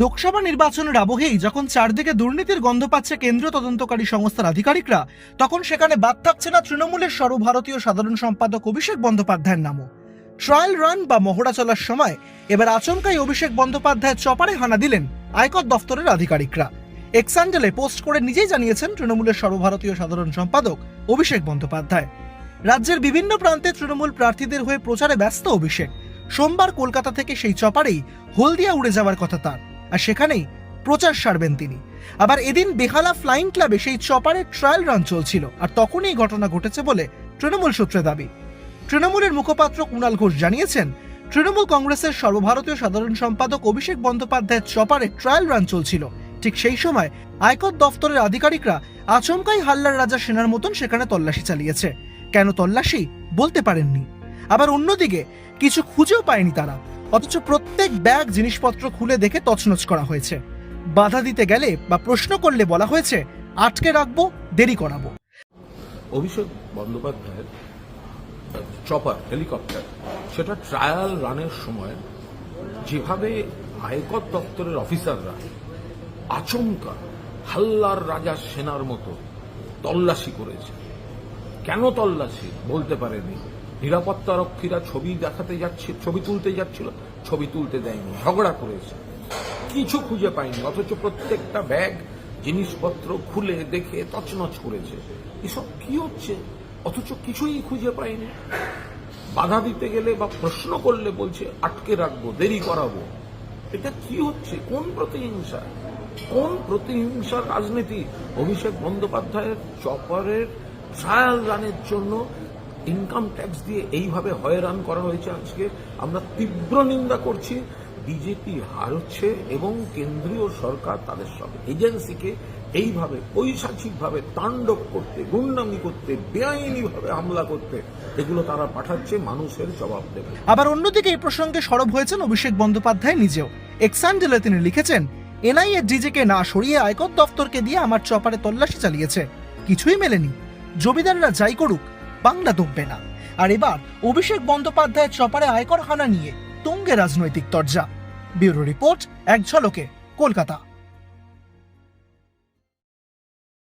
লোকসভা নির্বাচনের আবহেই যখন চারদিকে দুর্নীতির গন্ধ পাচ্ছে কেন্দ্রীয় তদন্তকারী সংস্থার আধিকারিকরা, তখন সেখানে বাদ থাকছে না তৃণমূলের সর্বভারতীয় সাধারণ সম্পাদক অভিষেক বন্দ্যোপাধ্যায়ের নামও। ট্রায়াল রান বা মহড়া চলার সময় এবার আচমকাই অভিষেক বন্দ্যোপাধ্যায়ের চপারে হানা দিলেন আয়কর দফতরের আধিকারিকরা। এক্স হ্যান্ডেলে পোস্ট করে নিজেই জানিয়েছেন তৃণমূলের সর্বভারতীয় সাধারণ সম্পাদক অভিষেক বন্দ্যোপাধ্যায়। রাজ্যের বিভিন্ন প্রান্তে তৃণমূল প্রার্থীদের হয়ে প্রচারে ব্যস্ত অভিষেক। সোমবার কলকাতা থেকে সেই চপারেই হলদিয়া উড়ে যাওয়ার কথা তার, আর সেখানেই প্রচার সারবেন তিনি। আবার এদিন বেহালা ফ্লাইং ক্লাবে সেই চপারের ট্রায়াল রান চলছিল, আর তখনই এই ঘটনা ঘটেছে বলে তৃণমূল সূত্রে দাবি। তৃণমূলের মুখপাত্র কুণাল ঘোষ জানিয়েছেন, তৃণমূল কংগ্রেসের সর্বভারতীয় সাধারণ সম্পাদক অভিষেক বন্দ্যোপাধ্যায়ের চপারে ট্রায়াল রান চলছিল। ঠিক সেই সময় আয়কর দফতরের আধিকারিকরা আচমকাই হাল্লার রাজা সেনার মতন সেখানে তল্লাশি চালিয়েছে। কেন তল্লাশি বলতে পারেননি। আবার অন্যদিকে কিছু খুঁজেও পায়নি তারা, অথচ প্রত্যেক ব্যাগ জিনিসপত্র খুলে দেখে তছনছ করা হয়েছে। বাধা দিতে গেলে বা প্রশ্ন করলে বলা হয়েছে আটকে রাখবো, দেরি করাবো। অভিষেক বন্দ্যোপাধ্যায়ের চপার হেলিকপ্টার সেটা ট্রায়াল রানের সময় যেভাবে আয়কর দপ্তরের অফিসাররা আচমকা হাল্লার রাজা সেনার মতো তল্লাশি করেছে। কেন তল্লাশি বলতে পারেনি। নিরাপত্তারক্ষীরা ছবি দেখাতে যাচ্ছে, ছবি তুলতে যাচ্ছিল, ছবি তুলতে দেয়নি, ঝগড়া করেছে, কিছু খুঁজে পায়নি, অথচ প্রত্যেকটা ব্যাগ জিনিসপত্র খুলে দেখে তছনছ করেছে। এসব কি হচ্ছে? অথচ কিছুই খুঁজে পায়নি। বাধা দিতে গেলে বা প্রশ্ন করলে বলছে আটকে রাখবো, দেরি করাবো। এটা কি হচ্ছে? কোন প্রতিহিংসা, কোন প্রতিহিংসার রাজনীতি? অভিষেক বন্দ্যোপাধ্যায়ের চপারের ট্রায়াল রানের জন্য ইনকাম ট্যাক্স দিয়ে এইভাবে হয়রান করা হয়েছে। আজকে আমরা তীব্র নিন্দা করছি। বিজেপি হারছে এবং কেন্দ্রীয় সরকার তাদের সব এজেন্সিকে এইভাবে পৈশাচিকভাবে তাণ্ডব করতে, গুন্ডামি করতে, বেআইনিভাবে হামলা করতে, এগুলো তারা পাঠাচ্ছে, মানুষের জবাব দেবে। আবার অন্যদিকে এই প্রসঙ্গে সরব হয়েছেন অভিষেক বন্দ্যোপাধ্যায় নিজেও। এক্স হ্যান্ডেলে তিনি লিখেছেন, এনআইএ ডিজিকে না সরিয়ে আয়কর দফতরকে দিয়ে আমার চপারে তল্লাশি চালিয়েছে, কিছুই মেলেনি। জমিদাররা যাই করুক, বাংলা দববে না। আর এবার অভিষেক বন্দ্যোপাধ্যায়ের চপারে আয়কর হানা নিয়ে তুঙ্গে রাজনৈতিক তরজা। ব্যুরো রিপোর্ট, এক ঝলকে, কলকাতা।